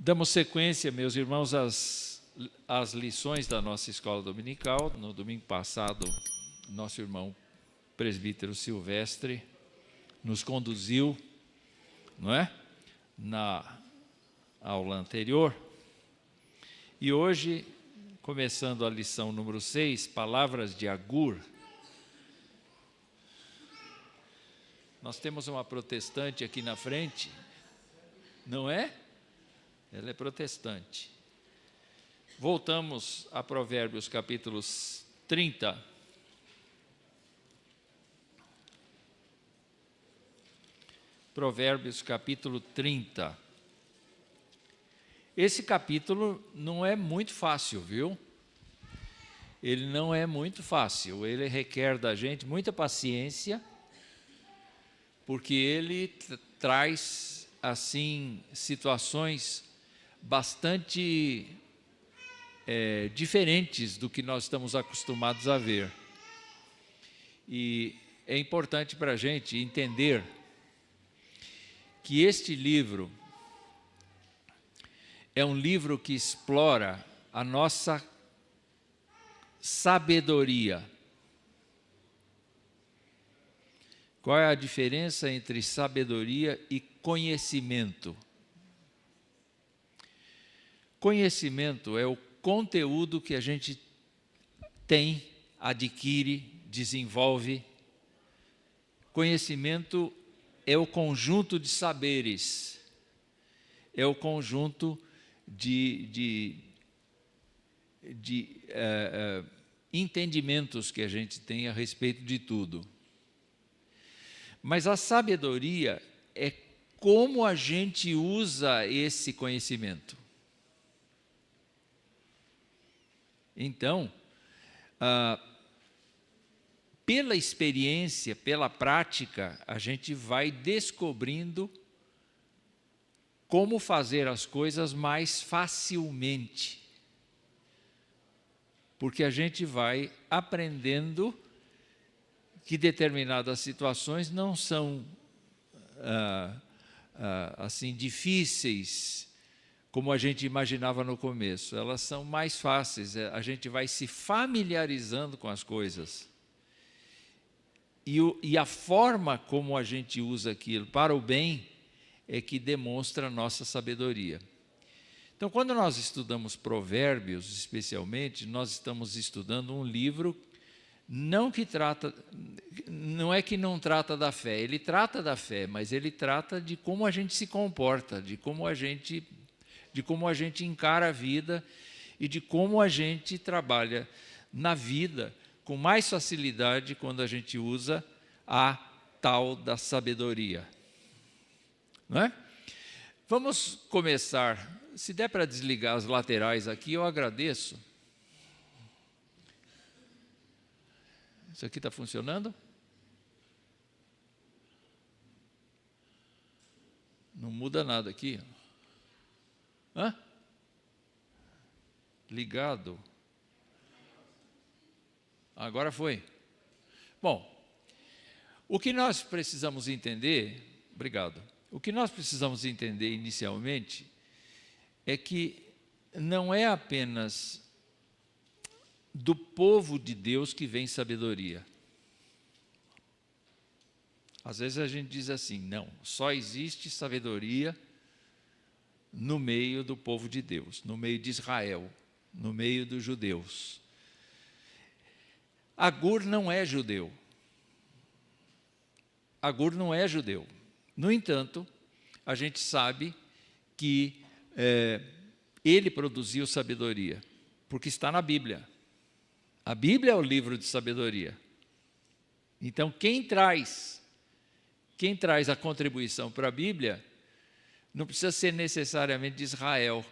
Damos sequência, meus irmãos, às lições da nossa escola dominical. No domingo passado, nosso irmão presbítero Silvestre nos conduziu, não é? Na aula anterior. E hoje, começando a lição número 6, Palavras de Agur. Nós temos uma protestante aqui na frente, não é? Ela é protestante. Voltamos a Provérbios capítulo 30. Provérbios capítulo 30. Esse capítulo não é muito fácil, viu? Ele não é muito fácil, ele requer da gente muita paciência, porque ele traz, assim, situações bastante diferentes do que nós estamos acostumados a ver. E é importante para a gente entender que este livro é um livro que explora a nossa sabedoria. Qual é a diferença entre sabedoria e conhecimento? Conhecimento é o conteúdo que a gente tem, adquire, desenvolve. Conhecimento é o conjunto de saberes, é o conjunto de entendimentos que a gente tem a respeito de tudo. Mas a sabedoria é como a gente usa esse conhecimento. Então, pela experiência, pela prática, a gente vai descobrindo como fazer as coisas mais facilmente. Porque a gente vai aprendendo que determinadas situações não são assim difíceis como a gente imaginava no começo. Elas são mais fáceis, a gente vai se familiarizando com as coisas. E a forma como a gente usa aquilo para o bem é que demonstra a nossa sabedoria. Então, quando nós estudamos Provérbios, especialmente, nós estamos estudando um livro não é que não trata da fé, ele trata da fé, mas ele trata de como a gente se comporta, de como a gente encara a vida e de como a gente trabalha na vida com mais facilidade quando a gente usa a tal da sabedoria. Não é? Vamos começar. Se der para desligar as laterais aqui, eu agradeço. Isso aqui está funcionando? Não muda nada aqui. Hã? Ligado. Agora foi. Bom, o que nós precisamos entender, obrigado. O que nós precisamos entender inicialmente é que não é apenas do povo de Deus que vem sabedoria. Às vezes a gente diz assim, não, só existe sabedoria no meio do povo de Deus, no meio de Israel, no meio dos judeus. Agur não é judeu. Agur não é judeu. No entanto, a gente sabe que ele produziu sabedoria, porque está na Bíblia. A Bíblia é o livro de sabedoria. Então, quem traz a contribuição para a Bíblia não precisa ser necessariamente de Israel.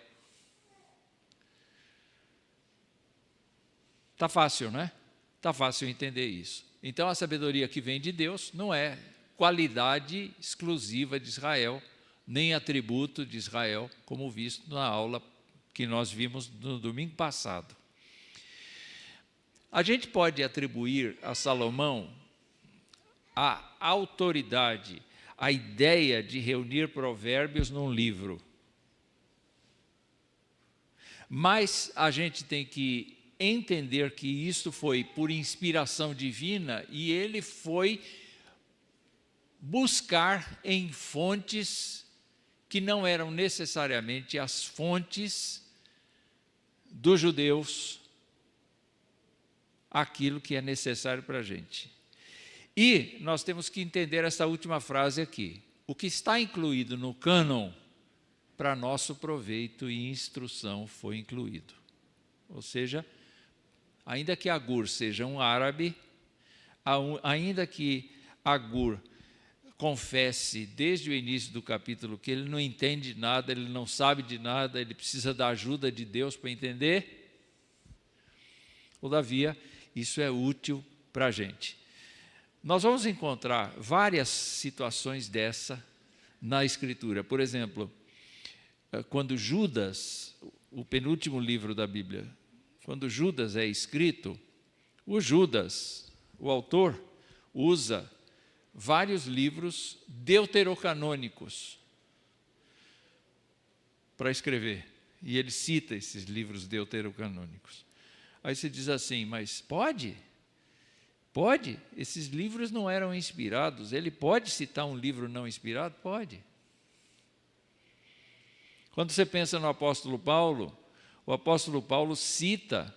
Está fácil, não é? Está fácil entender isso. Então, a sabedoria que vem de Deus não é qualidade exclusiva de Israel, nem atributo de Israel, como visto na aula que nós vimos no domingo passado. A gente pode atribuir a Salomão a autoridade, a ideia de reunir provérbios num livro. Mas a gente tem que entender que isso foi por inspiração divina e ele foi buscar em fontes que não eram necessariamente as fontes dos judeus aquilo que é necessário para a gente. E nós temos que entender essa última frase aqui. O que está incluído no cânon, para nosso proveito e instrução foi incluído. Ou seja, ainda que Agur seja um árabe, ainda que Agur confesse desde o início do capítulo que ele não entende nada, ele não sabe de nada, ele precisa da ajuda de Deus para entender, todavia, isso é útil para a gente. Nós vamos encontrar várias situações dessa na Escritura. Por exemplo, quando Judas, o penúltimo livro da Bíblia, quando Judas é escrito, o Judas, o autor, usa vários livros deuterocanônicos para escrever. E ele cita esses livros deuterocanônicos. Aí você diz assim, mas pode? Pode? Esses livros não eram inspirados. Ele pode citar um livro não inspirado? Pode. Quando você pensa no apóstolo Paulo, o apóstolo Paulo cita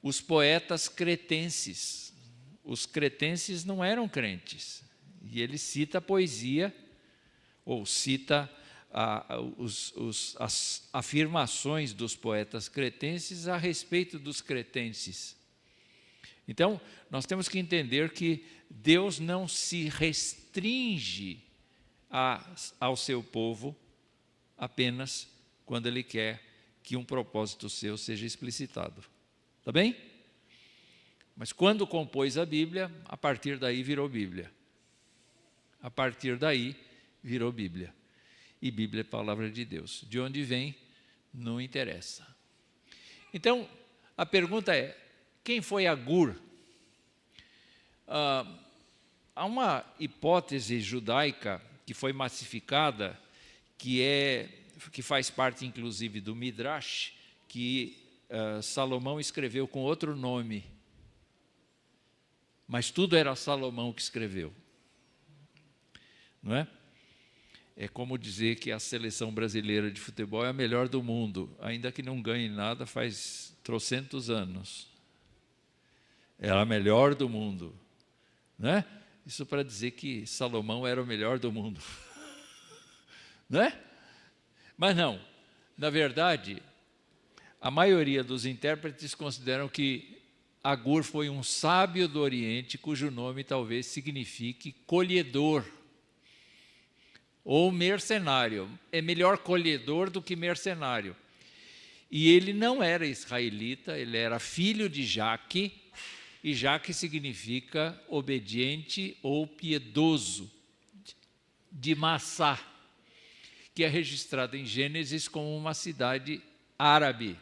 os poetas cretenses. Os cretenses não eram crentes. E ele cita a poesia, ou cita as afirmações dos poetas cretenses a respeito dos cretenses. Então, nós temos que entender que Deus não se restringe ao seu povo apenas quando Ele quer que um propósito seu seja explicitado. Está bem? Mas quando compôs a Bíblia, a partir daí virou Bíblia. A partir daí virou Bíblia. E Bíblia é palavra de Deus. De onde vem, não interessa. Então, a pergunta é, quem foi Agur? Há uma hipótese judaica que foi massificada, que faz parte inclusive do Midrash, que Salomão escreveu com outro nome, mas tudo era Salomão que escreveu, não é? É como dizer que a seleção brasileira de futebol é a melhor do mundo, ainda que não ganhe nada faz trocentos anos. É a melhor do mundo, não é? Isso para dizer que Salomão era o melhor do mundo, não é? Mas não, na verdade, a maioria dos intérpretes consideram que Agur foi um sábio do Oriente, cujo nome talvez signifique colhedor, ou mercenário. É melhor colhedor do que mercenário. E ele não era israelita, ele era filho de Jaque, e Jaque significa obediente ou piedoso, de Massá, que é registrado em Gênesis como uma cidade árabe.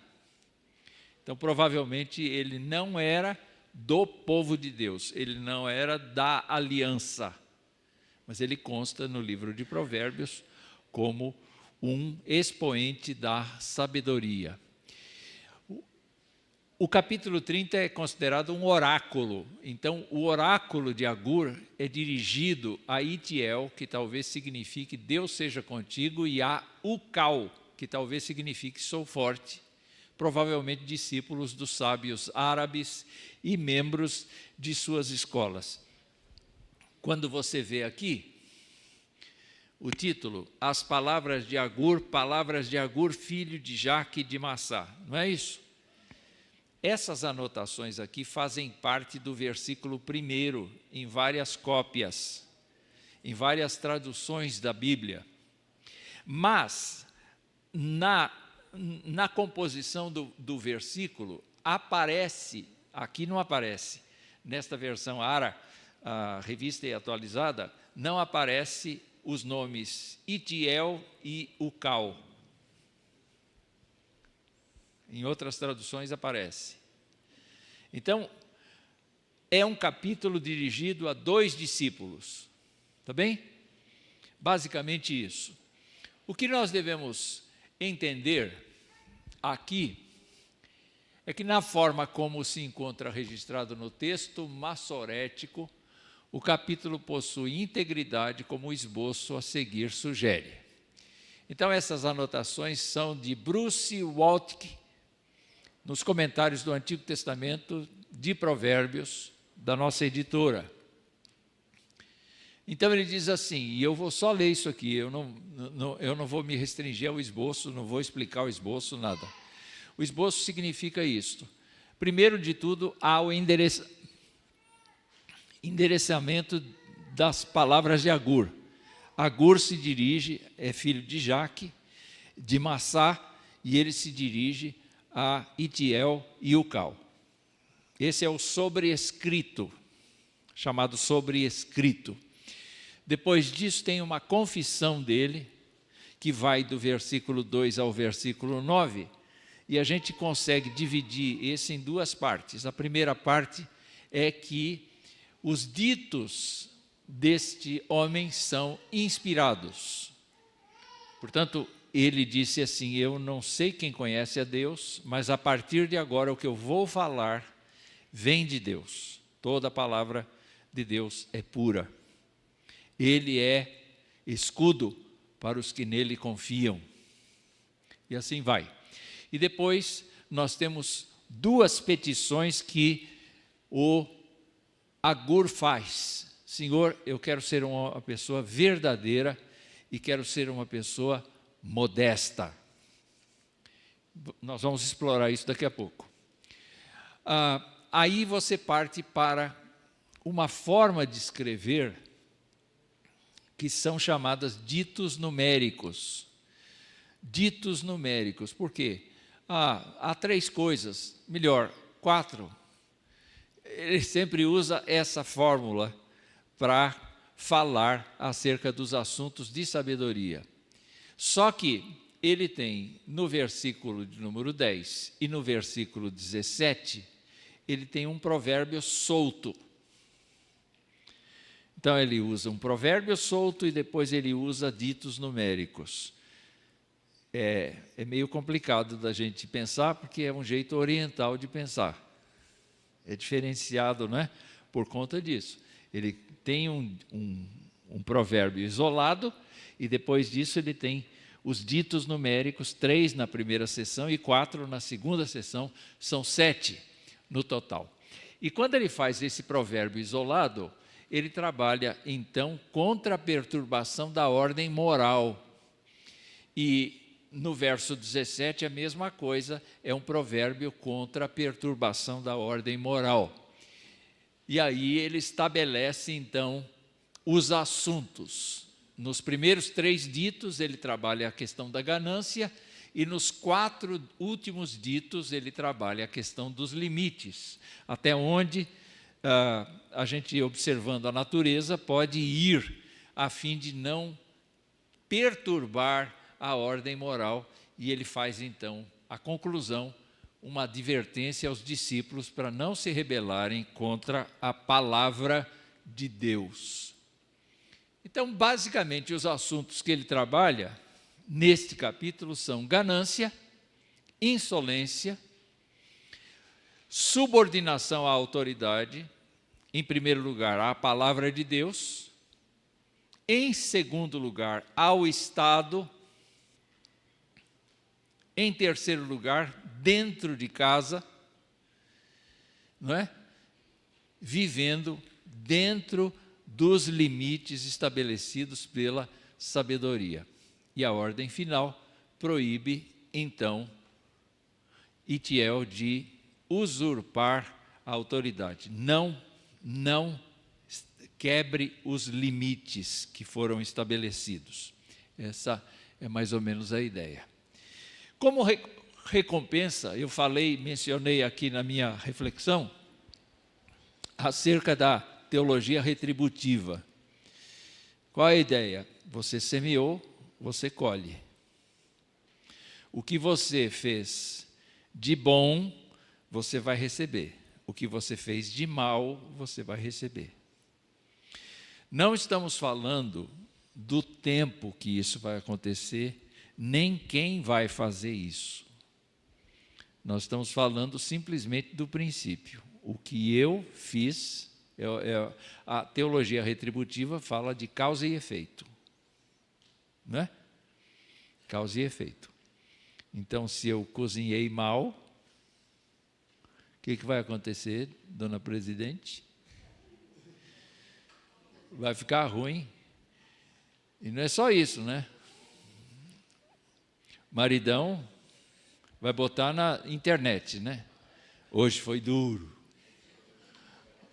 Então, provavelmente, ele não era do povo de Deus, ele não era da aliança, mas ele consta no livro de Provérbios como um expoente da sabedoria. O capítulo 30 é considerado um oráculo. Então, o oráculo de Agur é dirigido a Itiel, que talvez signifique Deus seja contigo, e a Ucal, que talvez signifique sou forte, provavelmente discípulos dos sábios árabes e membros de suas escolas. Quando você vê aqui o título, As palavras de Agur, filho de Jaque de Massá, não é isso? Essas anotações aqui fazem parte do versículo 1 em várias cópias, em várias traduções da Bíblia. Mas, na composição do versículo, aparece, aqui não aparece, nesta versão ARA, a revista e atualizada, não aparece os nomes Itiel e Ucal. Em outras traduções aparece. Então, é um capítulo dirigido a 2 discípulos, tá bem? Basicamente isso. O que nós devemos entender aqui é que, na forma como se encontra registrado no texto massorético, o capítulo possui integridade, como o esboço a seguir sugere. Então, essas anotações são de Bruce Waltke, nos comentários do Antigo Testamento de Provérbios, da nossa editora. Então, ele diz assim, e eu vou só ler isso aqui, eu não vou me restringir ao esboço, não vou explicar o esboço, nada. O esboço significa isto. Primeiro de tudo, há o endereçamento das palavras de Agur. Agur se dirige, é filho de Jaque, de Massá, e ele se dirige a Itiel e Ucal. Esse é o sobrescrito, chamado sobrescrito. Depois disso tem uma confissão dele, que vai do versículo 2 ao versículo 9, e a gente consegue dividir esse em duas partes. A primeira parte é que os ditos deste homem são inspirados. Portanto, ele disse assim, eu não sei quem conhece a Deus, mas a partir de agora o que eu vou falar vem de Deus. Toda a palavra de Deus é pura. Ele é escudo para os que nele confiam. E assim vai. E depois nós temos duas petições que o Agur faz. Senhor, eu quero ser uma pessoa verdadeira e quero ser uma pessoa modesta. Nós vamos explorar isso daqui a pouco. Aí você parte para uma forma de escrever que são chamadas ditos numéricos. Ditos numéricos, por quê? Há três coisas, melhor, 4. Ele sempre usa essa fórmula para falar acerca dos assuntos de sabedoria. Só que ele tem, no versículo de número 10 e no versículo 17, ele tem um provérbio solto. Então, ele usa um provérbio solto e depois ele usa ditos numéricos. É meio complicado da gente pensar, porque é um jeito oriental de pensar. É diferenciado, né? Por conta disso. Ele tem um provérbio isolado e depois disso ele tem os ditos numéricos, 3 na primeira sessão e 4 na segunda sessão, são 7 no total. E quando ele faz esse provérbio isolado, ele trabalha, então, contra a perturbação da ordem moral. E no verso 17, a mesma coisa, é um provérbio contra a perturbação da ordem moral. E aí ele estabelece, então, os assuntos. Nos primeiros 3 ditos, ele trabalha a questão da ganância, e nos 4 últimos ditos, ele trabalha a questão dos limites, até onde a gente, observando a natureza, pode ir a fim de não perturbar a ordem moral, e ele faz então a conclusão, uma advertência aos discípulos para não se rebelarem contra a palavra de Deus. Então, basicamente, os assuntos que ele trabalha neste capítulo são ganância, insolência, subordinação à autoridade, em primeiro lugar, à palavra de Deus, em segundo lugar, ao Estado, em terceiro lugar, dentro de casa, não é? Vivendo dentro dos limites estabelecidos pela sabedoria. E a ordem final proíbe, então, Itiel de usurpar a autoridade. Não quebre os limites que foram estabelecidos. Essa é mais ou menos a ideia. Como recompensa, eu mencionei aqui na minha reflexão, acerca da teologia retributiva. Qual é a ideia? Você semeou, você colhe. O que você fez de bom, você vai receber. O que você fez de mal, você vai receber. Não estamos falando do tempo que isso vai acontecer, nem quem vai fazer isso. Nós estamos falando simplesmente do princípio. O que eu fiz, a teologia retributiva fala de causa e efeito. Né? Causa e efeito. Então, se eu cozinhei mal, o que vai acontecer, dona presidente? Vai ficar ruim. E não é só isso, né? Maridão vai botar na internet, né? Hoje foi duro.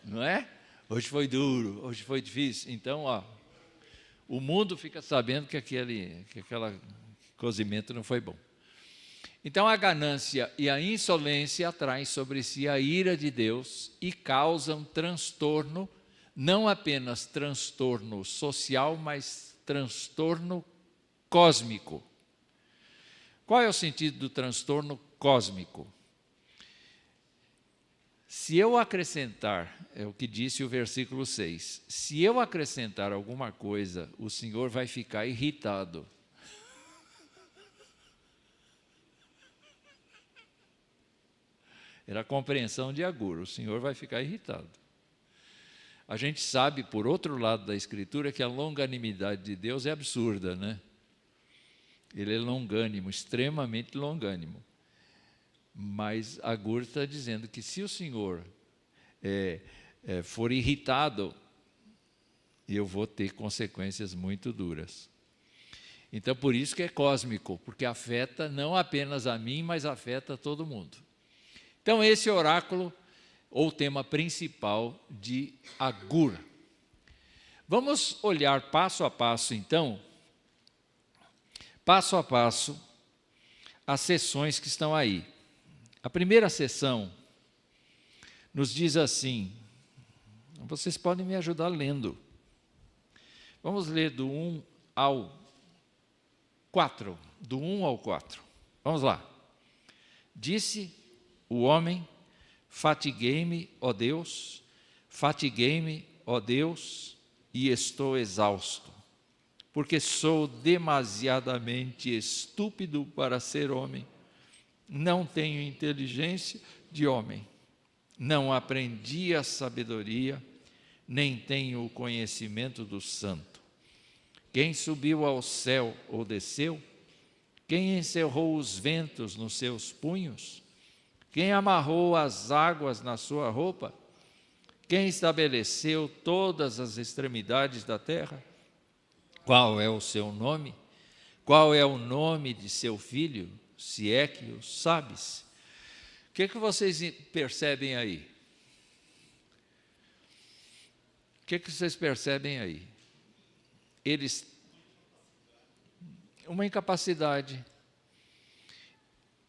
Não é? Hoje foi duro, hoje foi difícil. Então, o mundo fica sabendo que aquele cozimento não foi bom. Então, a ganância e a insolência atraem sobre si a ira de Deus e causam transtorno, não apenas transtorno social, mas transtorno cósmico. Qual é o sentido do transtorno cósmico? Se eu acrescentar, é o que disse o versículo 6, se eu acrescentar alguma coisa, o Senhor vai ficar irritado. Era a compreensão de Agur, o Senhor vai ficar irritado. A gente sabe, por outro lado da Escritura, que a longanimidade de Deus é absurda, né? Ele é longânimo, extremamente longânimo. Mas Agur está dizendo que se o Senhor for irritado, eu vou ter consequências muito duras. Então, por isso que é cósmico, porque afeta não apenas a mim, mas afeta todo mundo. Então, esse oráculo, ou tema principal de Agur. Vamos olhar passo a passo, então, passo a passo, as sessões que estão aí. A primeira sessão nos diz assim, vocês podem me ajudar lendo. Vamos ler do 1 ao 4, do 1 ao 4. Vamos lá. Disse o homem, fatiguei-me, ó Deus, e estou exausto, porque sou demasiadamente estúpido para ser homem. Não tenho inteligência de homem, não aprendi a sabedoria, nem tenho o conhecimento do santo. Quem subiu ao céu ou desceu? Quem encerrou os ventos nos seus punhos? Quem amarrou as águas na sua roupa? Quem estabeleceu todas as extremidades da terra? Qual é o seu nome? Qual é o nome de seu filho, se é que o sabes? O que vocês percebem aí? O que vocês percebem aí? Uma incapacidade.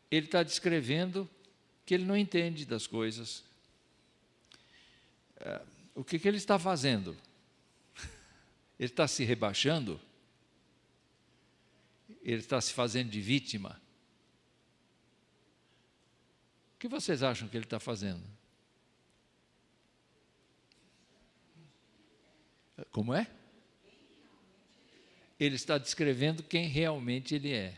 Ele está descrevendo que ele não entende das coisas. O que ele está fazendo? Ele está se rebaixando? Ele está se fazendo de vítima? O que vocês acham que ele está fazendo? Como é? Ele está descrevendo quem realmente ele é.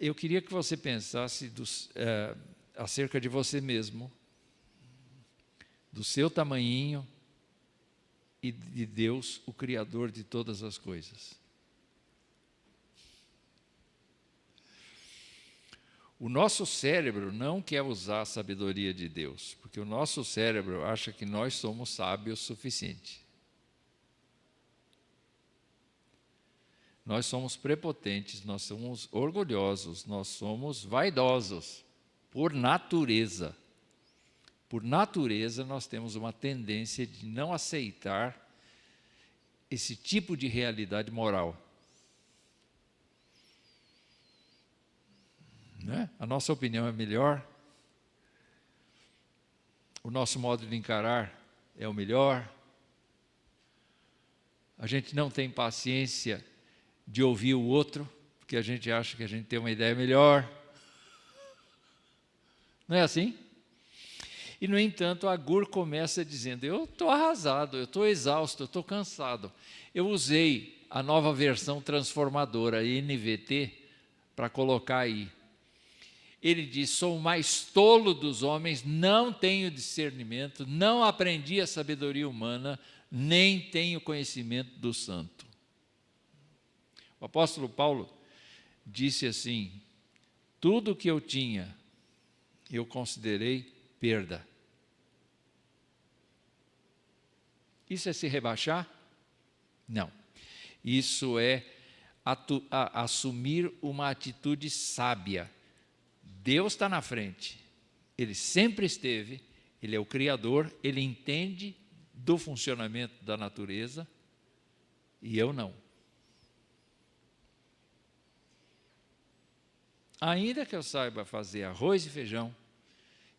Eu queria que você pensasse acerca de você mesmo, do seu tamanhinho e de Deus, o Criador de todas as coisas. O nosso cérebro não quer usar a sabedoria de Deus, porque o nosso cérebro acha que nós somos sábios o suficiente. Nós somos prepotentes, nós somos orgulhosos, nós somos vaidosos, por natureza. Por natureza, nós temos uma tendência de não aceitar esse tipo de realidade moral. Né? A nossa opinião é melhor, o nosso modo de encarar é o melhor, a gente não tem paciência de ouvir o outro, porque a gente acha que a gente tem uma ideia melhor. Não é assim? E, no entanto, Agur começa dizendo, eu estou arrasado, eu estou exausto, eu estou cansado. Eu usei a nova versão transformadora, NVT, para colocar aí. Ele diz: sou o mais tolo dos homens, não tenho discernimento, não aprendi a sabedoria humana, nem tenho conhecimento do santo. O apóstolo Paulo disse assim: tudo que eu tinha, eu considerei perda. Isso é se rebaixar? Não. Isso é assumir uma atitude sábia. Deus está na frente, Ele sempre esteve, Ele é o Criador, Ele entende do funcionamento da natureza, e eu não. Ainda que eu saiba fazer arroz e feijão,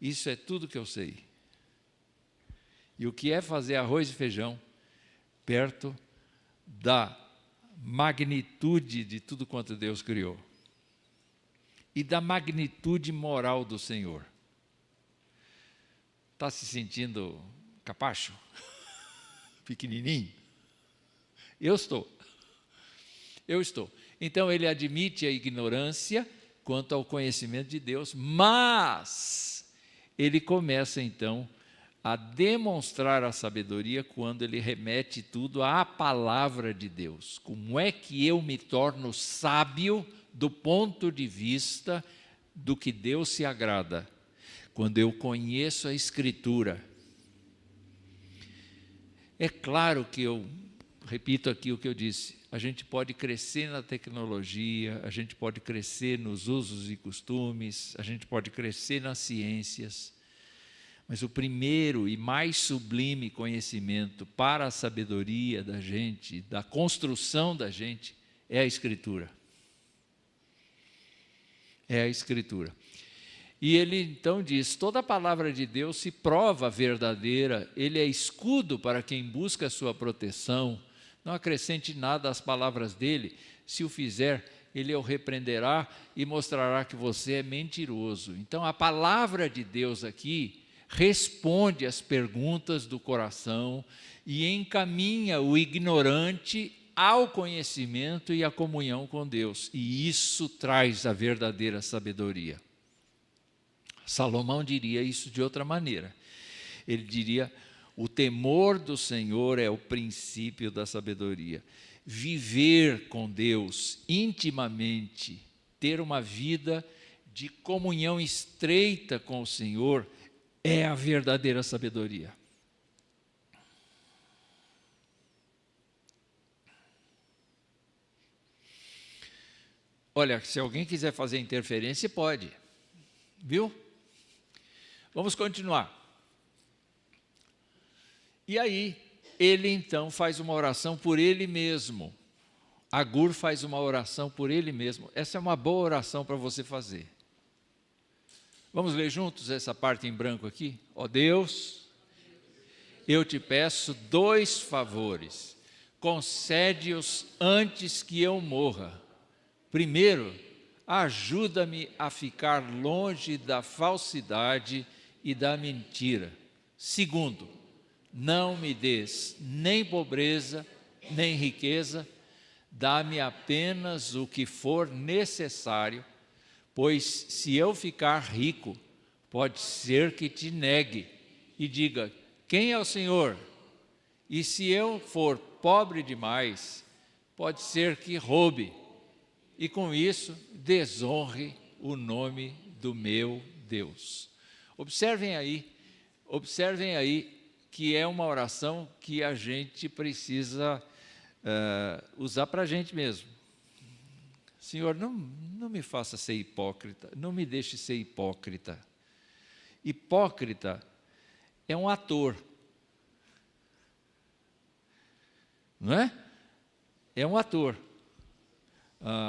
isso é tudo que eu sei. E o que é fazer arroz e feijão perto da magnitude de tudo quanto Deus criou? E da magnitude moral do Senhor. Está se sentindo capacho? Pequenininho? Eu estou. Então ele admite a ignorância quanto ao conhecimento de Deus, mas ele começa então a demonstrar a sabedoria quando ele remete tudo à palavra de Deus. Como é que eu me torno sábio do ponto de vista do que Deus se agrada? Quando eu conheço a Escritura. É claro que eu repito aqui o que eu disse, a gente pode crescer na tecnologia, a gente pode crescer nos usos e costumes, a gente pode crescer nas ciências, mas o primeiro e mais sublime conhecimento para a sabedoria da gente, da construção da gente, é a Escritura. É a Escritura. E ele então diz: toda a palavra de Deus se prova verdadeira, ele é escudo para quem busca a sua proteção. Não acrescente nada às palavras dele, se o fizer, ele o repreenderá e mostrará que você é mentiroso. Então a palavra de Deus aqui responde às perguntas do coração e encaminha o ignorante ao conhecimento e à comunhão com Deus. E isso traz a verdadeira sabedoria. Salomão diria isso de outra maneira. Ele diria: o temor do Senhor é o princípio da sabedoria. Viver com Deus intimamente, ter uma vida de comunhão estreita com o Senhor, é a verdadeira sabedoria. Olha, se alguém quiser fazer interferência, pode. Viu? Vamos continuar. E aí, ele então faz uma oração por ele mesmo. Agur faz uma oração por ele mesmo. Essa é uma boa oração para você fazer. Vamos ler juntos essa parte em branco aqui? Ó Deus, eu te peço 2 favores. Concede-os antes que eu morra. Primeiro, ajuda-me a ficar longe da falsidade e da mentira. Segundo, não me des nem pobreza, nem riqueza, dá-me apenas o que for necessário, pois se eu ficar rico, pode ser que te negue e diga: quem é o Senhor? E se eu for pobre demais, pode ser que roube, e com isso desonre o nome do meu Deus. Observem aí que é uma oração que a gente precisa usar para a gente mesmo. Senhor, não me faça ser hipócrita, não me deixe ser hipócrita. Hipócrita é um ator, não é? É um ator.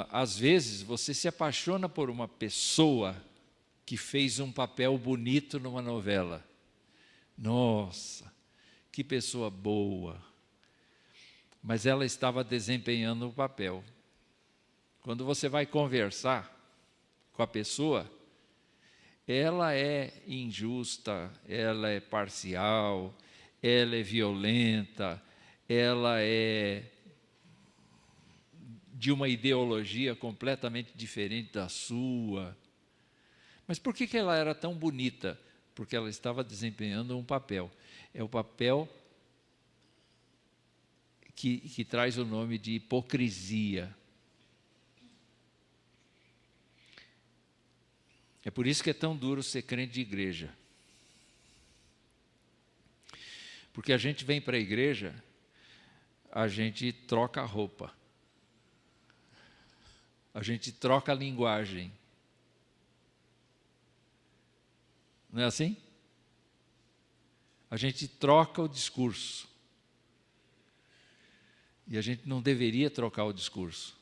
Às vezes você se apaixona por uma pessoa que fez um papel bonito numa novela. Nossa, que pessoa boa. Mas ela estava desempenhando o papel. Quando você vai conversar com a pessoa, ela é injusta, ela é parcial, ela é violenta, ela é de uma ideologia completamente diferente da sua. Mas por que ela era tão bonita? Porque ela estava desempenhando um papel. É o papel que traz o nome de hipocrisia. É por isso que é tão duro ser crente de igreja. Porque a gente vem para a igreja, a gente troca a roupa. A gente troca a linguagem. Não é assim? A gente troca o discurso. E a gente não deveria trocar o discurso.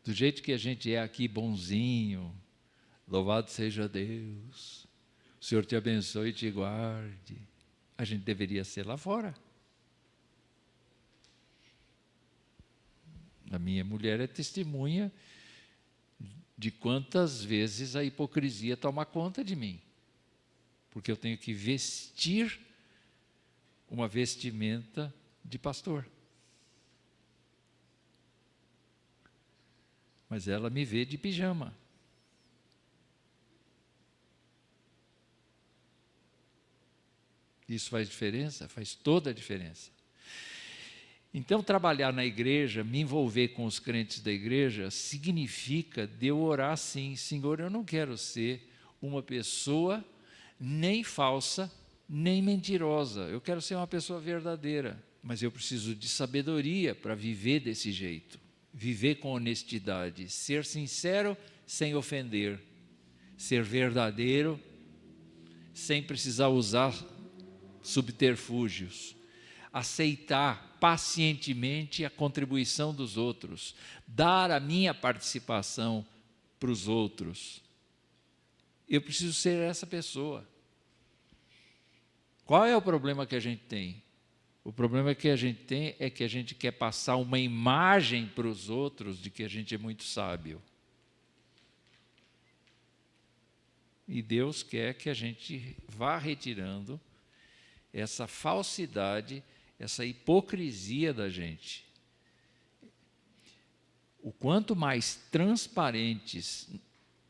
Do jeito que a gente é aqui, bonzinho, louvado seja Deus, o Senhor te abençoe e te guarde, a gente deveria ser lá fora. A minha mulher é testemunha de quantas vezes a hipocrisia toma conta de mim, porque eu tenho que vestir uma vestimenta de pastor. Mas ela me vê de pijama. Isso faz diferença? Faz toda a diferença. Então, trabalhar na igreja, me envolver com os crentes da igreja, significa de eu orar assim: Senhor, eu não quero ser uma pessoa nem falsa, nem mentirosa. Eu quero ser uma pessoa verdadeira, mas eu preciso de sabedoria para viver desse jeito. Viver com honestidade, ser sincero sem ofender, ser verdadeiro sem precisar usar subterfúgios, aceitar pacientemente a contribuição dos outros, dar a minha participação para os outros. Eu preciso ser essa pessoa. Qual é o problema que a gente tem? O problema que a gente tem é que a gente quer passar uma imagem para os outros de que a gente é muito sábio. E Deus quer que a gente vá retirando essa falsidade, essa hipocrisia da gente. O quanto mais transparentes,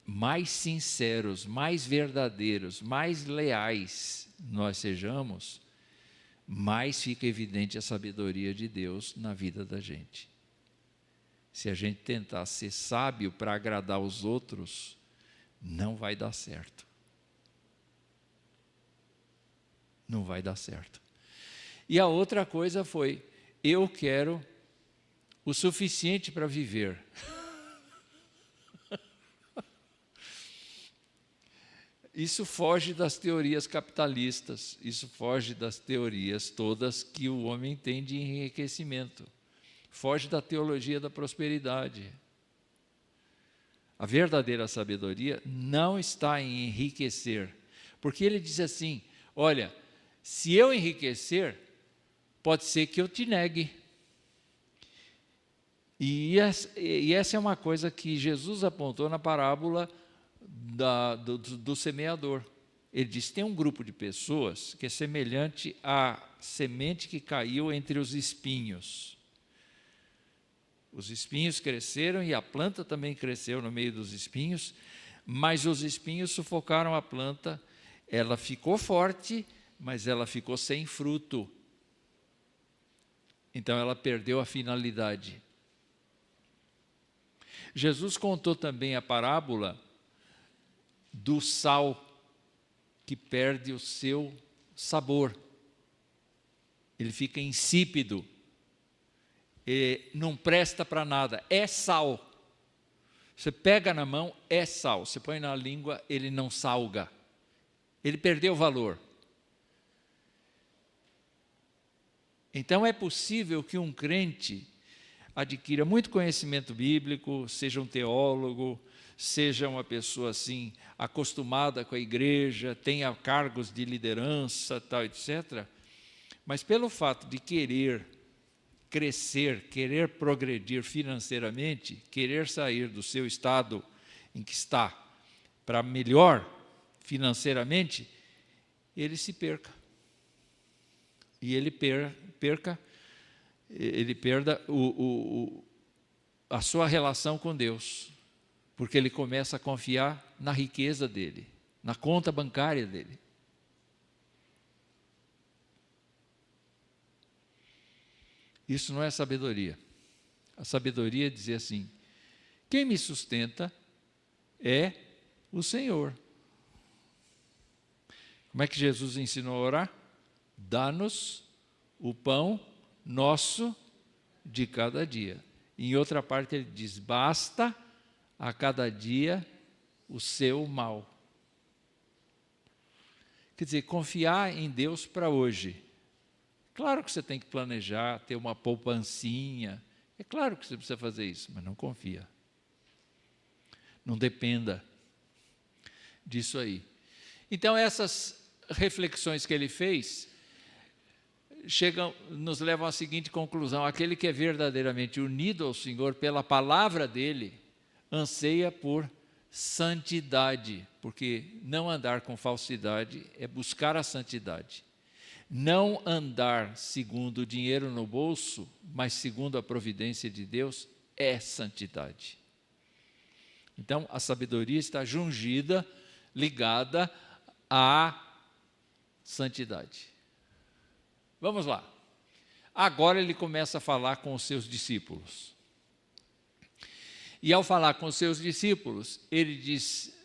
mais sinceros, mais verdadeiros, mais leais nós sejamos, mais fica evidente a sabedoria de Deus na vida da gente. Se a gente tentar ser sábio para agradar os outros, não vai dar certo. Não vai dar certo. E a outra coisa foi: eu quero o suficiente para viver. Isso foge das teorias capitalistas, isso foge das teorias todas que o homem tem de enriquecimento, foge da teologia da prosperidade. A verdadeira sabedoria não está em enriquecer, porque ele diz assim: olha, se eu enriquecer, pode ser que eu te negue. E essa é uma coisa que Jesus apontou na parábola do semeador. Ele diz: tem um grupo de pessoas que é semelhante à semente que caiu entre os espinhos. Os espinhos cresceram e a planta também cresceu no meio dos espinhos, mas os espinhos sufocaram a planta. Ela ficou forte, mas ela ficou sem fruto. Então ela perdeu a finalidade. Jesus contou também a parábola do sal que perde o seu sabor. Ele fica insípido. Não presta para nada. É sal. Você pega na mão, é sal. Você põe na língua, ele não salga. Ele perdeu o valor. Então é possível que um crente adquira muito conhecimento bíblico, seja um teólogo, seja uma pessoa assim acostumada com a igreja, tenha cargos de liderança, tal, etc. Mas pelo fato de querer crescer, querer progredir financeiramente, querer sair do seu estado em que está para melhor financeiramente, ele se perca. E ele perca ele perda a sua relação com Deus, porque ele começa a confiar na riqueza dele, na conta bancária dele. Isso não é sabedoria. A sabedoria é dizer assim: quem me sustenta é o Senhor. Como é que Jesus ensinou a orar? Dá-nos o pão nosso de cada dia. Em outra parte ele diz: basta a cada dia o seu mal. Quer dizer, confiar em Deus para hoje. Claro que você tem que planejar, ter uma poupancinha. É claro que você precisa fazer isso, mas não confia. Não dependa disso aí. Então, essas reflexões que ele fez nos levam à seguinte conclusão: aquele que é verdadeiramente unido ao Senhor pela palavra dele, anseia por santidade, porque não andar com falsidade é buscar a santidade. Não andar segundo o dinheiro no bolso, mas segundo a providência de Deus, é santidade. Então, a sabedoria está jungida, ligada à santidade. Vamos lá. Agora ele começa a falar com os seus discípulos. E ao falar com os seus discípulos, ele diz,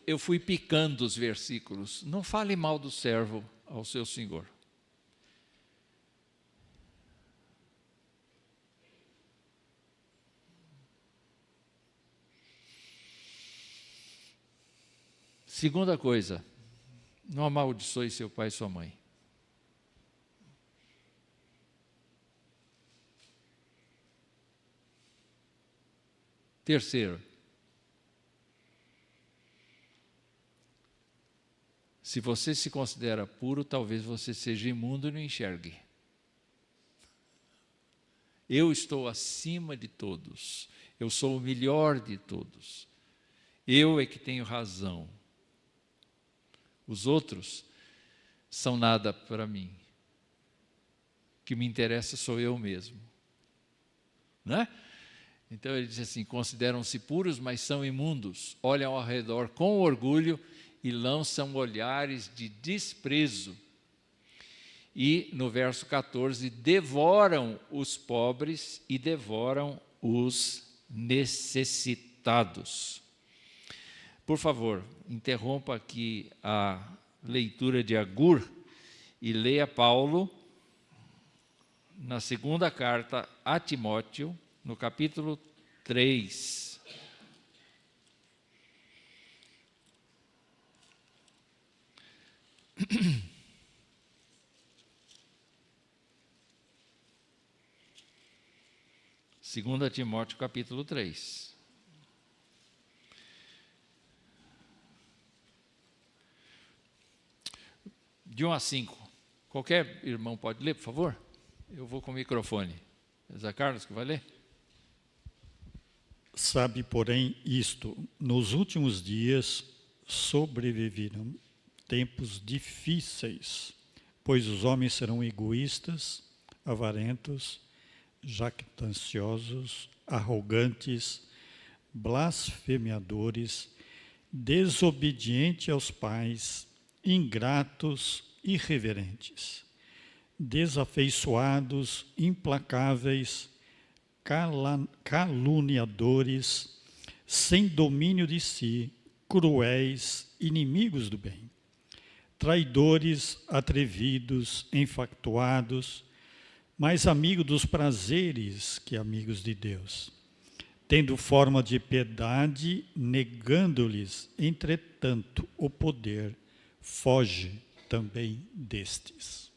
eu fui picando os versículos: não fale mal do servo ao seu senhor. Segunda coisa, não amaldiçoe seu pai e sua mãe. Terceiro, se você se considera puro, talvez você seja imundo e não enxergue. Eu estou acima de todos, eu sou o melhor de todos, eu é que tenho razão. Os outros são nada para mim. O que me interessa sou eu mesmo. Né? Então ele diz assim: consideram-se puros, mas são imundos. Olham ao redor com orgulho e lançam olhares de desprezo. E no verso 14, devoram os pobres e devoram os necessitados. Por favor, interrompa aqui a leitura de Agur e leia Paulo na segunda carta a Timóteo, no capítulo 3. Segunda Timóteo, capítulo 3. De 1 a 5. Qualquer irmão pode ler, por favor? Eu vou com o microfone. É Zé Carlos que vai ler? Sabe, porém, isto: nos últimos dias sobreviverão tempos difíceis, pois os homens serão egoístas, avarentos, jactanciosos, arrogantes, blasfemiadores, desobedientes aos pais, ingratos, irreverentes, desafeiçoados, implacáveis, caluniadores, sem domínio de si, cruéis, inimigos do bem, traidores, atrevidos, enfatuados, mais amigos dos prazeres que amigos de Deus, tendo forma de piedade, negando-lhes, entretanto, o poder, foge também destes.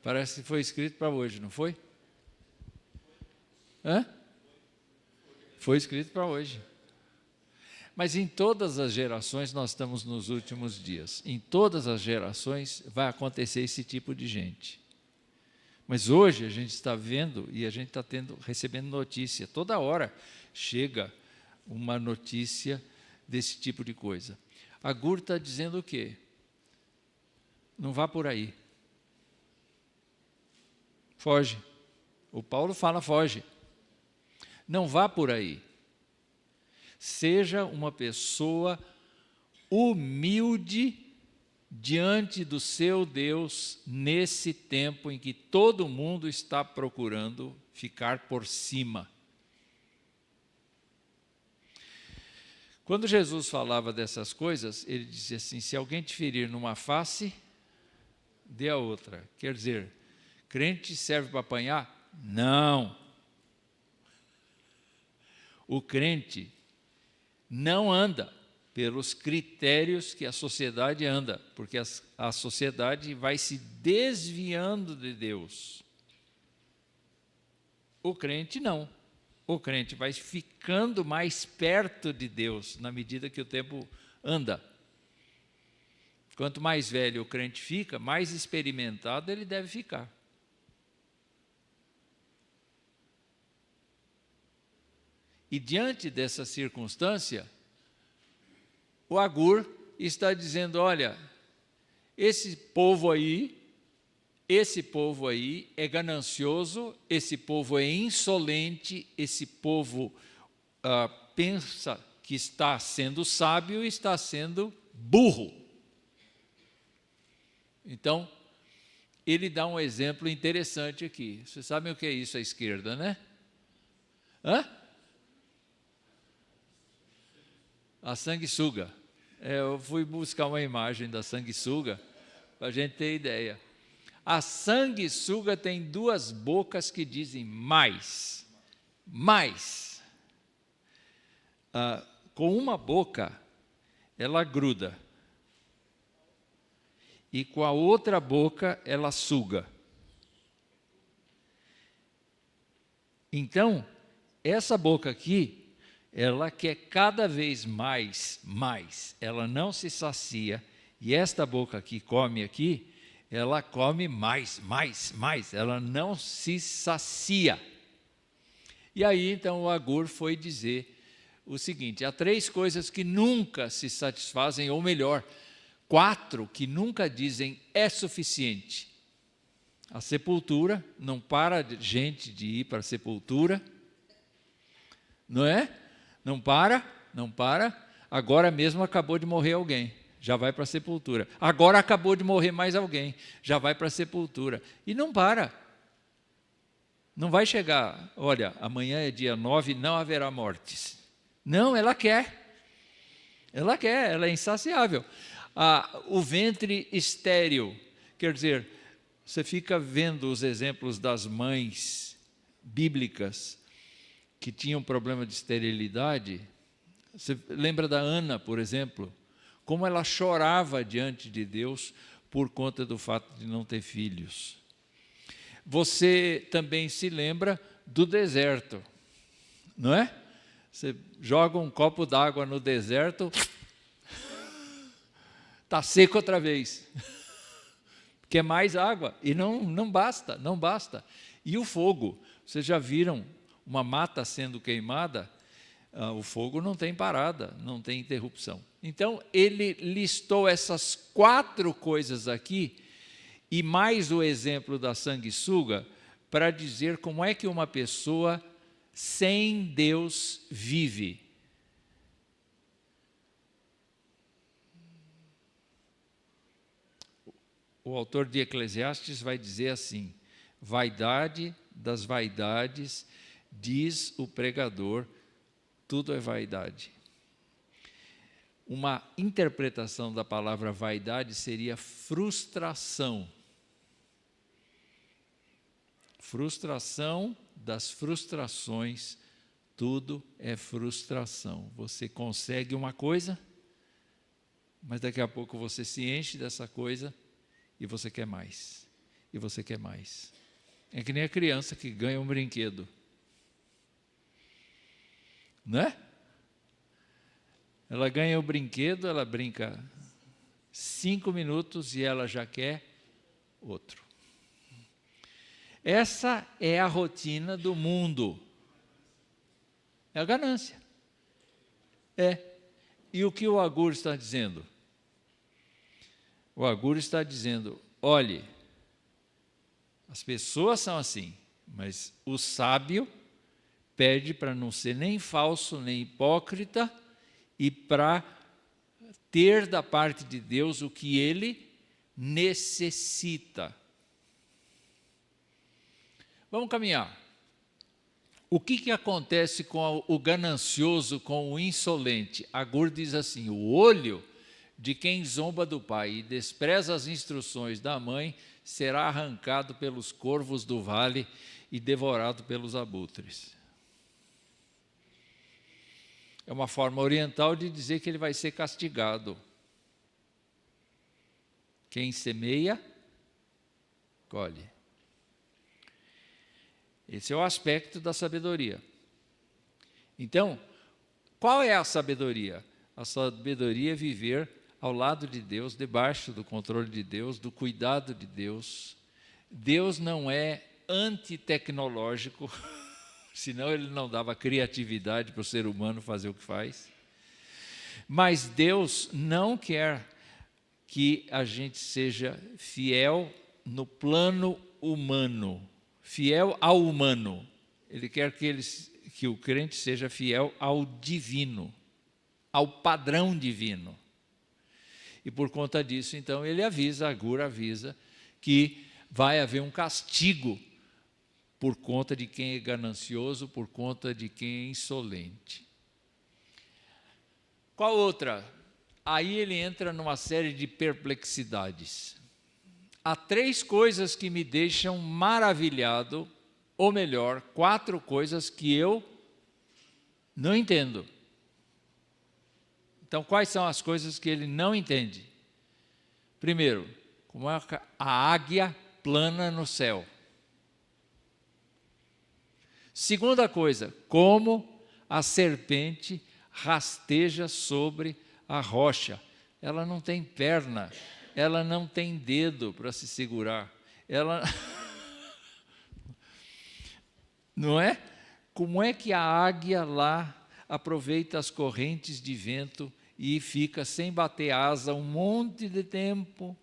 Parece que foi escrito para hoje, não foi? Hã? Foi escrito para hoje. Mas em todas as gerações, nós estamos nos últimos dias. Em todas as gerações vai acontecer esse tipo de gente. Mas hoje a gente está vendo e a gente está recebendo notícia. Toda hora chega uma notícia desse tipo de coisa. A Gur está dizendo o quê? Não vá por aí. Foge. O Paulo fala, foge. Não vá por aí. Seja uma pessoa humilde diante do seu Deus nesse tempo em que todo mundo está procurando ficar por cima. Quando Jesus falava dessas coisas, ele dizia assim, se alguém te ferir numa face, dê a outra. Quer dizer, crente serve para apanhar? Não. O crente não anda pelos critérios que a sociedade anda, porque a sociedade vai se desviando de Deus. O crente não. O crente vai ficando mais perto de Deus na medida que o tempo anda. Quanto mais velho o crente fica, mais experimentado ele deve ficar. E diante dessa circunstância, o Agur está dizendo, olha, esse povo aí é ganancioso, esse povo é insolente, esse povo pensa que está sendo sábio e está sendo burro. Então, ele dá um exemplo interessante aqui. Vocês sabem o que é isso à esquerda, né? A sanguessuga. Eu fui buscar uma imagem da sanguessuga para a gente ter ideia. A sanguessuga tem duas bocas que dizem mais. Mais. Com uma boca, ela gruda. E com a outra boca, ela suga. Então, essa boca aqui, ela quer cada vez mais. Ela não se sacia. E esta boca que come aqui, ela come mais. Ela não se sacia. E aí, então, o Agur foi dizer o seguinte, há 3 coisas que nunca se satisfazem, ou melhor, 4 que nunca dizem é suficiente. A sepultura, não para gente de ir para a sepultura, não é? Não para. Agora mesmo acabou de morrer alguém, já vai para a sepultura. Agora acabou de morrer mais alguém, já vai para a sepultura. E não para. Não vai chegar, olha, amanhã é dia 9, não haverá mortes. Não, ela quer. Ela é insaciável. O ventre estéril, quer dizer, você fica vendo os exemplos das mães bíblicas que tinham problema de esterilidade. Você lembra da Ana, por exemplo, como ela chorava diante de Deus por conta do fato de não ter filhos. Você também se lembra do deserto, não é? Você joga um copo d'água no deserto, está seco outra vez. Quer mais água? E não basta. E o fogo? Vocês já viram uma mata sendo queimada? O fogo não tem parada, não tem interrupção. Então, ele listou essas 4 coisas aqui, e mais o exemplo da sanguessuga, para dizer como é que uma pessoa sem Deus vive. O autor de Eclesiastes vai dizer assim, vaidade das vaidades, diz o pregador, tudo é vaidade. Uma interpretação da palavra vaidade seria frustração. Frustração das frustrações, tudo é frustração. Você consegue uma coisa, mas daqui a pouco você se enche dessa coisa e você quer mais. E você quer mais. É que nem a criança que ganha um brinquedo. Não é? Ela ganha o brinquedo, ela brinca 5 minutos e ela já quer outro. Essa é a rotina do mundo. É a ganância. E o que o Agur está dizendo? O Agur está dizendo, olhe, As pessoas são assim, mas o sábio pede para não ser nem falso, nem hipócrita, e para ter da parte de Deus o que ele necessita. Vamos caminhar. O que acontece com o ganancioso, com o insolente? Agur diz assim: o olho de quem zomba do pai e despreza as instruções da mãe será arrancado pelos corvos do vale e devorado pelos abutres. É uma forma oriental de dizer que ele vai ser castigado. Quem semeia, colhe. Esse é o aspecto da sabedoria. Então, qual é a sabedoria? A sabedoria é viver ao lado de Deus, debaixo do controle de Deus, do cuidado de Deus. Deus não é antitecnológico, senão ele não dava criatividade para o ser humano fazer o que faz. Mas Deus não quer que a gente seja fiel no plano humano, fiel ao humano. Ele quer que o crente seja fiel ao divino, ao padrão divino. E por conta disso, então, ele avisa, Agur avisa, que vai haver um castigo por conta de quem é ganancioso, por conta de quem é insolente. Qual outra? Aí ele entra numa série de perplexidades. Há 3 coisas que me deixam maravilhado, ou melhor, 4 coisas que eu não entendo. Então, quais são as coisas que ele não entende? Primeiro, como é que a águia plana no céu. Segunda coisa, como a serpente rasteja sobre a rocha. Ela não tem perna, ela não tem dedo para se segurar. Ela não é? Como é que a águia lá aproveita as correntes de vento e fica sem bater asa um monte de tempo,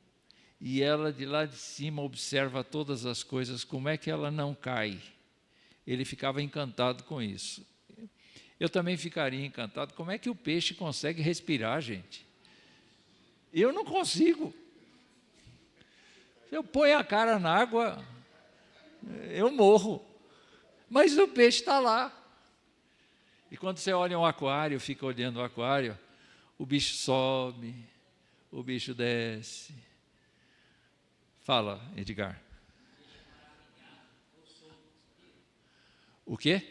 e ela de lá de cima observa todas as coisas, como é que ela não cai? Ele ficava encantado com isso. Eu também ficaria encantado, como é que o peixe consegue respirar, gente? Eu não consigo. Se eu ponho a cara na água, eu morro. Mas o peixe está lá. E quando você olha um aquário, fica olhando o aquário, o bicho sobe, o bicho desce. Fala, Edgar. O quê?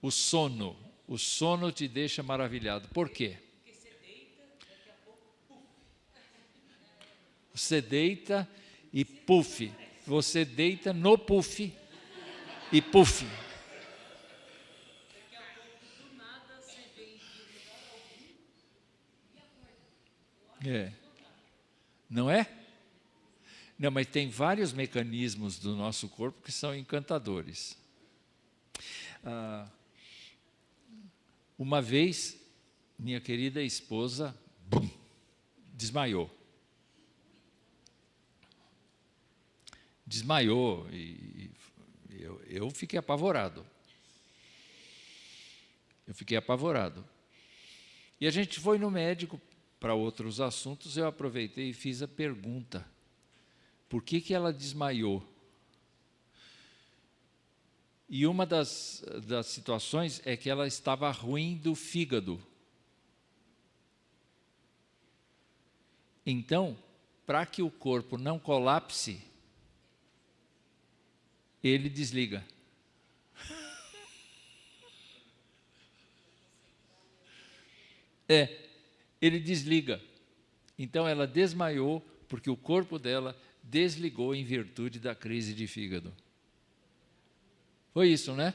O sono. O sono te deixa maravilhado. Por quê? Você deita e puff. Você deita no puff e puff. É. Não é? Não, mas tem vários mecanismos do nosso corpo que são encantadores. Uma vez, minha querida esposa desmaiou. Desmaiou e eu fiquei apavorado. E a gente foi no médico para outros assuntos, eu aproveitei e fiz a pergunta: por que ela desmaiou? E uma das situações é que ela estava ruim do fígado. Então, para que o corpo não colapse, ele desliga. Ele desliga. Então ela desmaiou porque o corpo dela desligou em virtude da crise de fígado. Foi isso, né?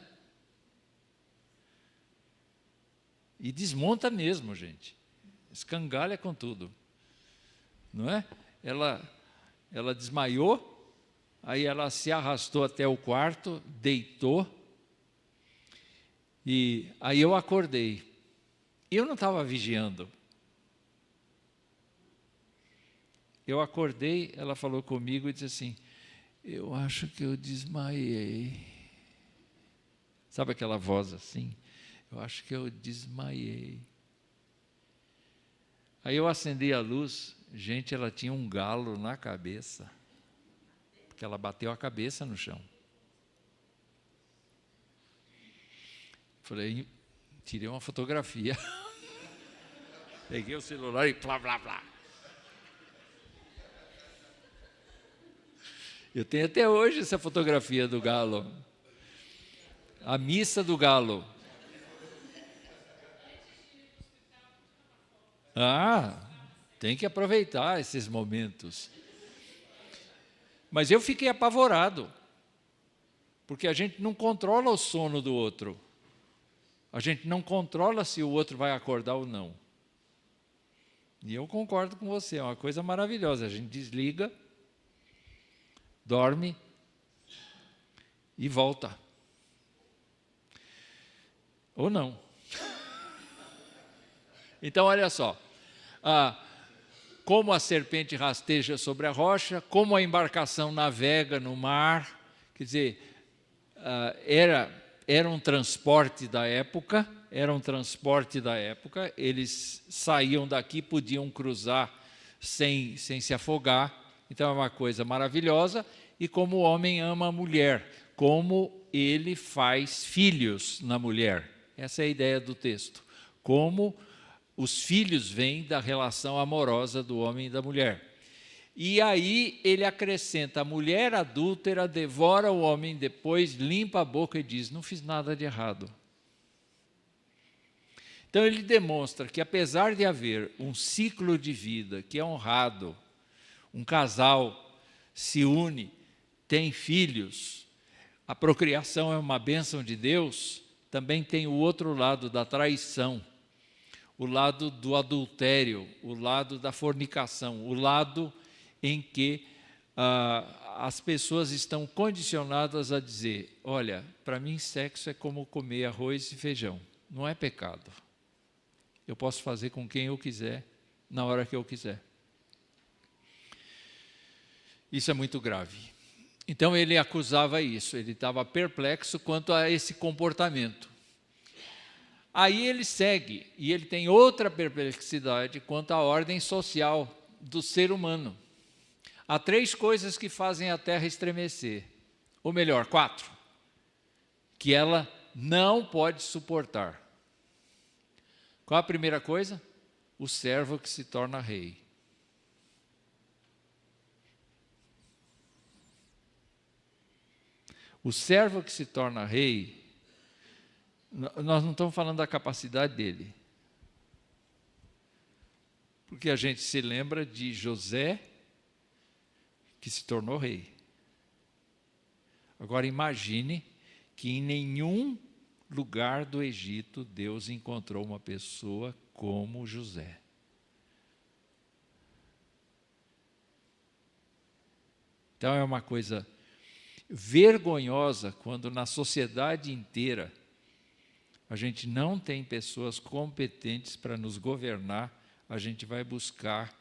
E desmonta mesmo, gente. Escangalha com tudo. Não é? Ela desmaiou, aí ela se arrastou até o quarto, deitou, e aí eu acordei. Eu não estava vigiando. Eu acordei, ela falou comigo e disse assim, eu acho que eu desmaiei. Sabe aquela voz assim? Eu acho que eu desmaiei. Aí eu acendi a luz, gente, ela tinha um galo na cabeça, porque ela bateu a cabeça no chão. Falei, tirei uma fotografia. Peguei o celular e blá, blá, blá. Eu tenho até hoje essa fotografia do galo. A missa do galo. Tem que aproveitar esses momentos. Mas eu fiquei apavorado, porque a gente não controla o sono do outro. A gente não controla se o outro vai acordar ou não. E eu concordo com você, é uma coisa maravilhosa. A gente desliga, dorme e volta. Ou não. Então, olha só. Como a serpente rasteja sobre a rocha, como a embarcação navega no mar. Quer dizer, era um transporte da época, eles saíam daqui, podiam cruzar sem se afogar, então é uma coisa maravilhosa, e como o homem ama a mulher, como ele faz filhos na mulher, essa é a ideia do texto, como os filhos vêm da relação amorosa do homem e da mulher. E aí ele acrescenta, a mulher adúltera devora o homem, depois limpa a boca e diz, não fiz nada de errado. Então ele demonstra que apesar de haver um ciclo de vida que é honrado, um casal se une, tem filhos, a procriação é uma bênção de Deus, também tem o outro lado da traição, o lado do adultério, o lado da fornicação, o lado em que as pessoas estão condicionadas a dizer, olha, para mim sexo é como comer arroz e feijão, não é pecado. Eu posso fazer com quem eu quiser, na hora que eu quiser. Isso é muito grave. Então ele acusava isso, ele estava perplexo quanto a esse comportamento. Aí ele segue, e ele tem outra perplexidade quanto à ordem social do ser humano. Há 3 coisas que fazem a terra estremecer, ou melhor, 4, que ela não pode suportar. Qual a primeira coisa? O servo que se torna rei. O servo que se torna rei, nós não estamos falando da capacidade dele. Porque a gente se lembra de José, que se tornou rei. Agora imagine que em nenhum lugar do Egito Deus encontrou uma pessoa como José. Então é uma coisa vergonhosa quando na sociedade inteira a gente não tem pessoas competentes para nos governar, a gente vai buscar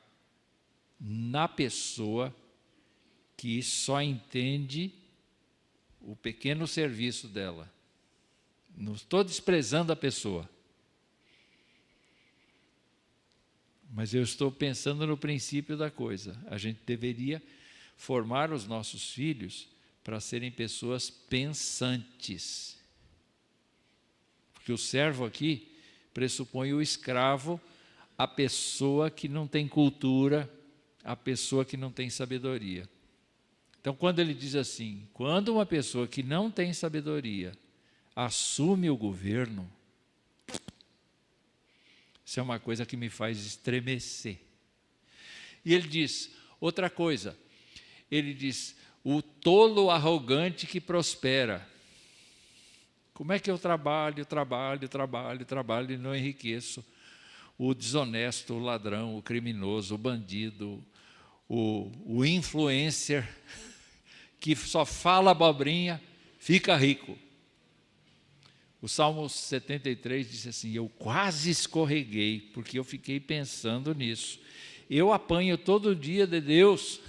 na pessoa que só entende o pequeno serviço dela. Não estou desprezando a pessoa, mas eu estou pensando no princípio da coisa. A gente deveria formar os nossos filhos para serem pessoas pensantes. Porque o servo aqui pressupõe o escravo, a pessoa que não tem cultura, a pessoa que não tem sabedoria. Então, quando ele diz assim, quando uma pessoa que não tem sabedoria assume o governo, isso é uma coisa que me faz estremecer. E ele diz outra coisa, ele diz, o tolo arrogante que prospera. Como é que eu trabalho e não enriqueço? O desonesto, o ladrão, o criminoso, o bandido, o influencer, que só fala abobrinha, fica rico. O Salmo 73 diz assim, eu quase escorreguei, porque eu fiquei pensando nisso. Eu apanho todo dia de Deus.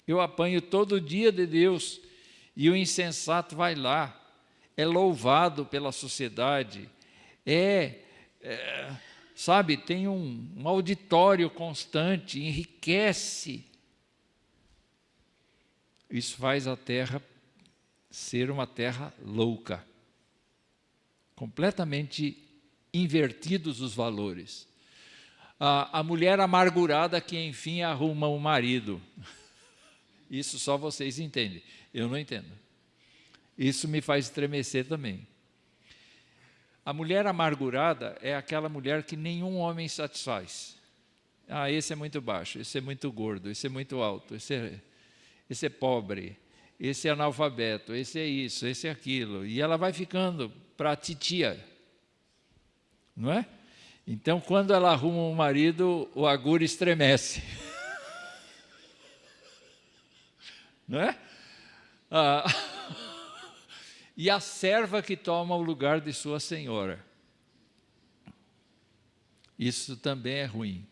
Eu apanho todo dia de Deus. E o insensato vai lá, é louvado pela sociedade, sabe, tem um auditório constante, enriquece. Isso faz a terra ser uma terra louca, completamente invertidos os valores. A mulher amargurada que enfim arruma um marido. Isso só vocês entendem, eu não entendo. Isso me faz estremecer também. A mulher amargurada é aquela mulher que nenhum homem satisfaz. Ah, esse é muito baixo, esse é muito gordo, esse é muito alto, esse é pobre, esse é analfabeto, esse é isso, esse é aquilo. E ela vai ficando para a titia, não é? Então, quando ela arruma um marido, o agur estremece. Não é? E a serva que toma o lugar de sua senhora. Isso também é ruim.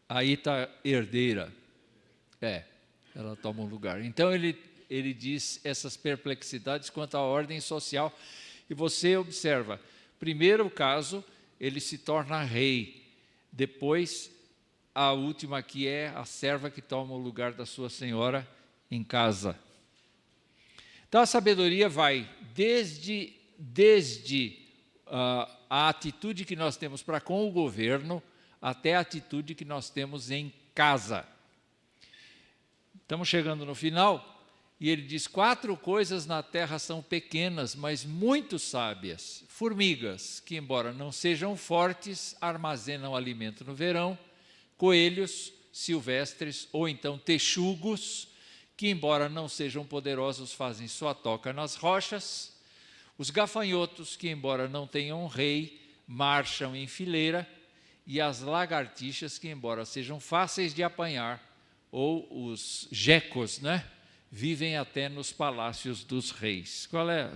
Aí está herdeira. Ela toma um lugar. Então ele diz essas perplexidades quanto à ordem social. E você observa, primeiro caso, ele se torna rei. Depois, a última aqui é a serva que toma o lugar da sua senhora em casa. Então a sabedoria vai desde a atitude que nós temos para com o governo até a atitude que nós temos em casa. Estamos chegando no final e ele diz: 4 coisas na terra são pequenas, mas muito sábias. Formigas, que embora não sejam fortes, armazenam alimento no verão. Coelhos silvestres, ou então texugos, que embora não sejam poderosos, fazem sua toca nas rochas. Os gafanhotos, que embora não tenham rei, marcham em fileira. E as lagartixas, que embora sejam fáceis de apanhar, ou os gecos, né? Vivem até nos palácios dos reis.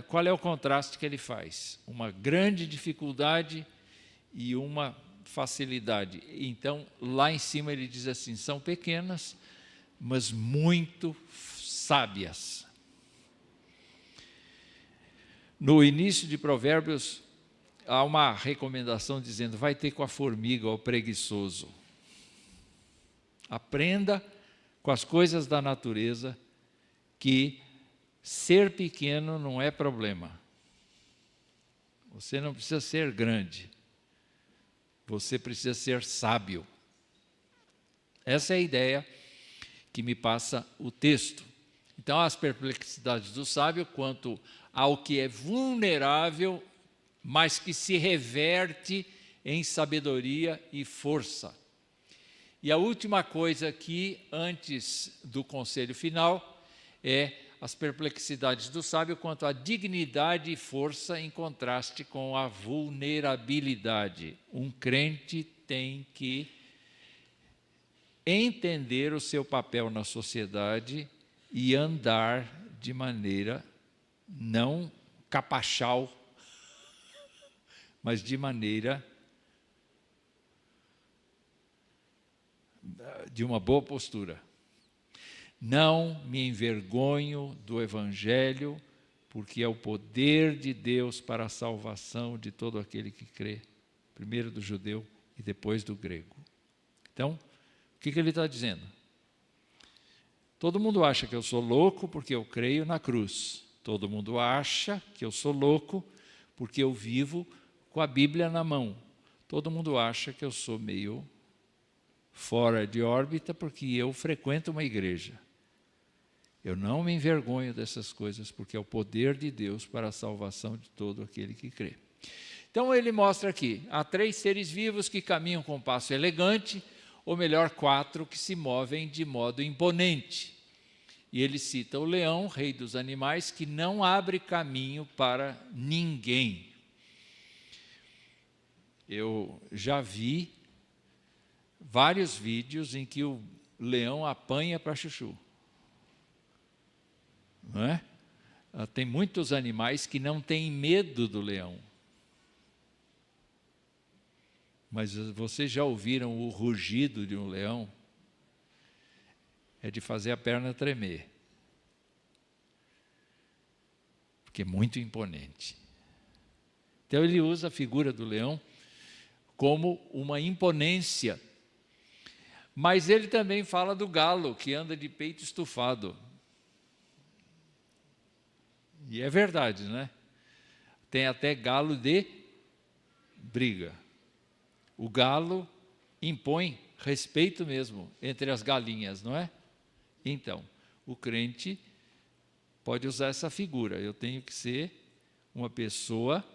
Qual é o contraste que ele faz? Uma grande dificuldade e uma facilidade. Então, lá em cima ele diz assim: são pequenas, mas muito sábias. No início de Provérbios, há uma recomendação dizendo: vai ter com a formiga, o preguiçoso. Aprenda com as coisas da natureza que ser pequeno não é problema. Você não precisa ser grande. Você precisa ser sábio. Essa é a ideia que me passa o texto. Então, as perplexidades do sábio quanto ao que é vulnerável, mas que se reverte em sabedoria e força. E a última coisa aqui, antes do conselho final, é as perplexidades do sábio quanto à dignidade e força em contraste com a vulnerabilidade. Um crente tem que entender o seu papel na sociedade e andar de maneira não capachal, mas de maneira de uma boa postura. Não me envergonho do Evangelho, porque é o poder de Deus para a salvação de todo aquele que crê, primeiro do judeu e depois do grego. Então, o que ele está dizendo? Todo mundo acha que eu sou louco porque eu creio na cruz. Todo mundo acha que eu sou louco porque eu vivo com a Bíblia na mão. Todo mundo acha que eu sou meio fora de órbita porque eu frequento uma igreja. Eu não me envergonho dessas coisas, porque é o poder de Deus para a salvação de todo aquele que crê. Então ele mostra aqui, há 3 seres vivos que caminham com passo elegante, ou melhor, 4 que se movem de modo imponente. E ele cita o leão, rei dos animais, que não abre caminho para ninguém. Eu já vi vários vídeos em que o leão apanha para chuchu. Não é? Tem muitos animais que não têm medo do leão. Mas vocês já ouviram o rugido de um leão? É de fazer a perna tremer. Porque é muito imponente. Então ele usa a figura do leão como uma imponência. Mas ele também fala do galo, que anda de peito estufado. E é verdade, né? Tem até galo de briga. O galo impõe respeito mesmo entre as galinhas, não é? Então, o crente pode usar essa figura. Eu tenho que ser uma pessoa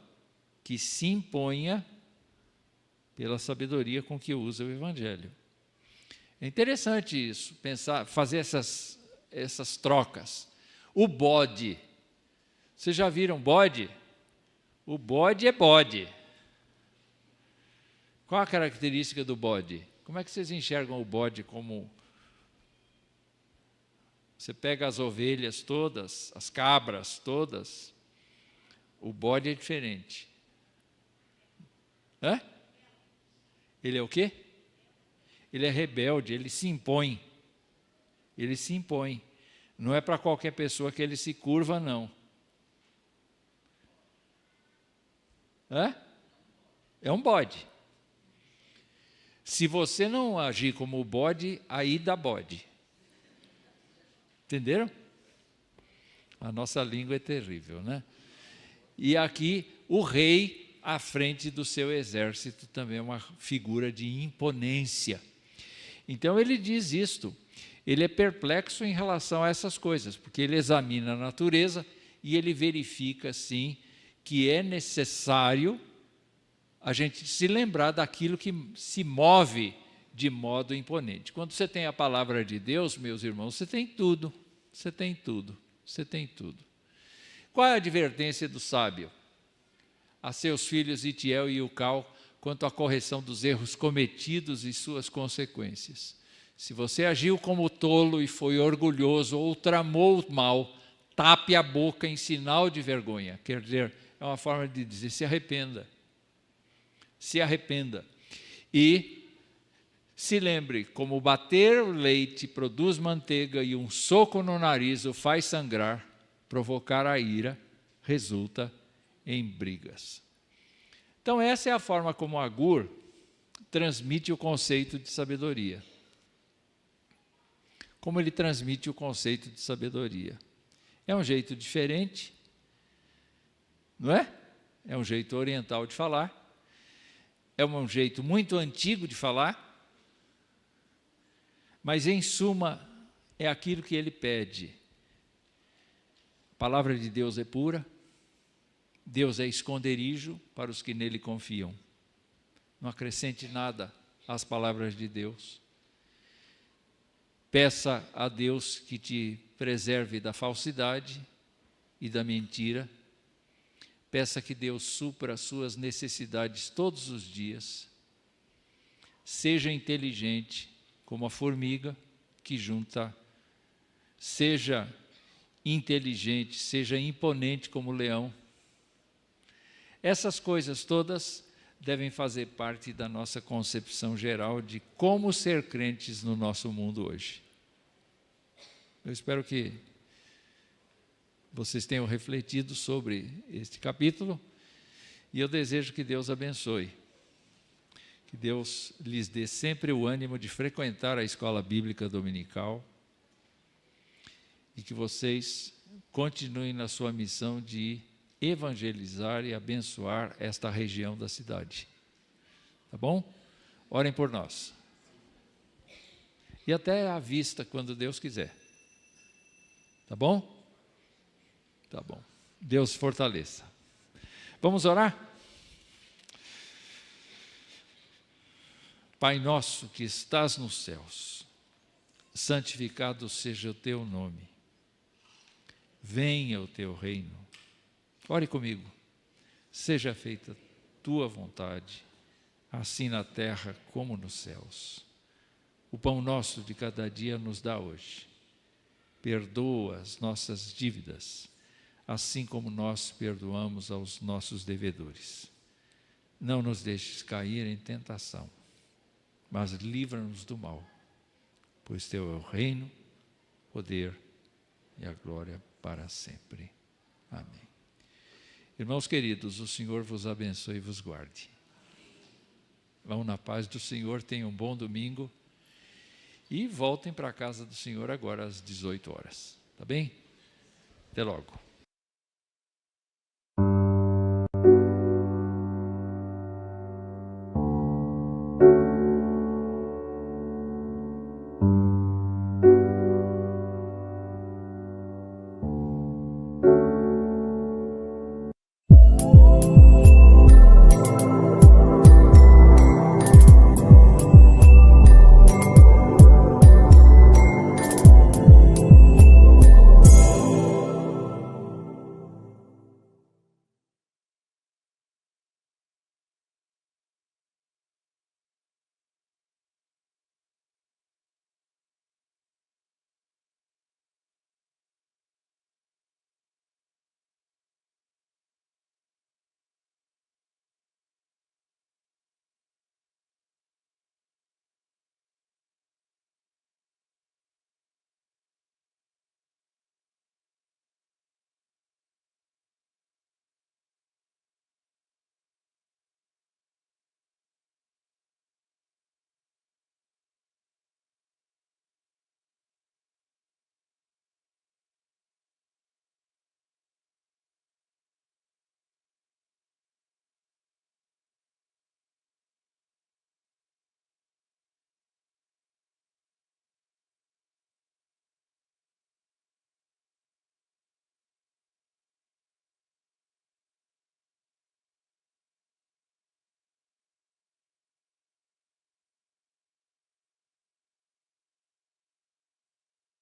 que se imponha pela sabedoria com que usa o Evangelho. É interessante isso, pensar, fazer essas trocas. O bode. Vocês já viram bode? O bode é bode. Qual a característica do bode? Como é que vocês enxergam o bode como... Você pega as ovelhas todas, as cabras todas, o bode é diferente. Hã? Ele é o quê? Ele é rebelde, ele se impõe. Ele se impõe. Não é para qualquer pessoa que ele se curva, não. Hã? É um bode. Se você não agir como o bode, aí dá bode. Entenderam? A nossa língua é terrível, né? E aqui, o rei à frente do seu exército também é uma figura de imponência. Então ele diz isto, ele é perplexo em relação a essas coisas, porque ele examina a natureza e ele verifica, sim, que é necessário a gente se lembrar daquilo que se move de modo imponente. Quando você tem a palavra de Deus, meus irmãos, você tem tudo, você tem tudo, você tem tudo. Qual é a advertência do sábio? A seus filhos Itiel e Ucal, quanto à correção dos erros cometidos e suas consequências. Se você agiu como tolo e foi orgulhoso ou tramou o mal, tape a boca em sinal de vergonha. Quer dizer, é uma forma de dizer, se arrependa. Se arrependa. E se lembre, como bater o leite produz manteiga e um soco no nariz o faz sangrar, provocar a ira resulta em brigas. Então essa é a forma como Agur transmite o conceito de sabedoria. Como ele transmite o conceito de sabedoria. É um jeito diferente, não é? É um jeito oriental de falar. É um jeito muito antigo de falar. Mas, em suma, é aquilo que ele pede. A palavra de Deus é pura. Deus é esconderijo para os que nele confiam. Não acrescente nada às palavras de Deus. Peça a Deus que te preserve da falsidade e da mentira. Peça que Deus supra as suas necessidades todos os dias. Seja inteligente como a formiga que junta. Seja inteligente, seja imponente como o leão. Essas coisas todas devem fazer parte da nossa concepção geral de como ser crentes no nosso mundo hoje. Eu espero que vocês tenham refletido sobre este capítulo e eu desejo que Deus abençoe. Que Deus lhes dê sempre o ânimo de frequentar a escola bíblica dominical e que vocês continuem na sua missão de evangelizar e abençoar esta região da cidade. Tá bom? Orem por nós. E até à vista, quando Deus quiser. Tá bom? Tá bom. Deus fortaleça. Vamos orar? Pai nosso que estás nos céus, santificado seja o teu nome. Venha o teu reino. Ore comigo. Seja feita tua vontade, assim na terra como nos céus. O pão nosso de cada dia nos dá hoje. Perdoa as nossas dívidas, assim como nós perdoamos aos nossos devedores. não nos deixes cair em tentação, mas livra-nos do mal, pois teu é o reino, poder e a glória para sempre. Amém. Irmãos queridos, o Senhor vos abençoe e vos guarde. Vão na paz do Senhor, tenham um bom domingo e voltem para a casa do Senhor agora às 18 horas. Tá bem? Até logo.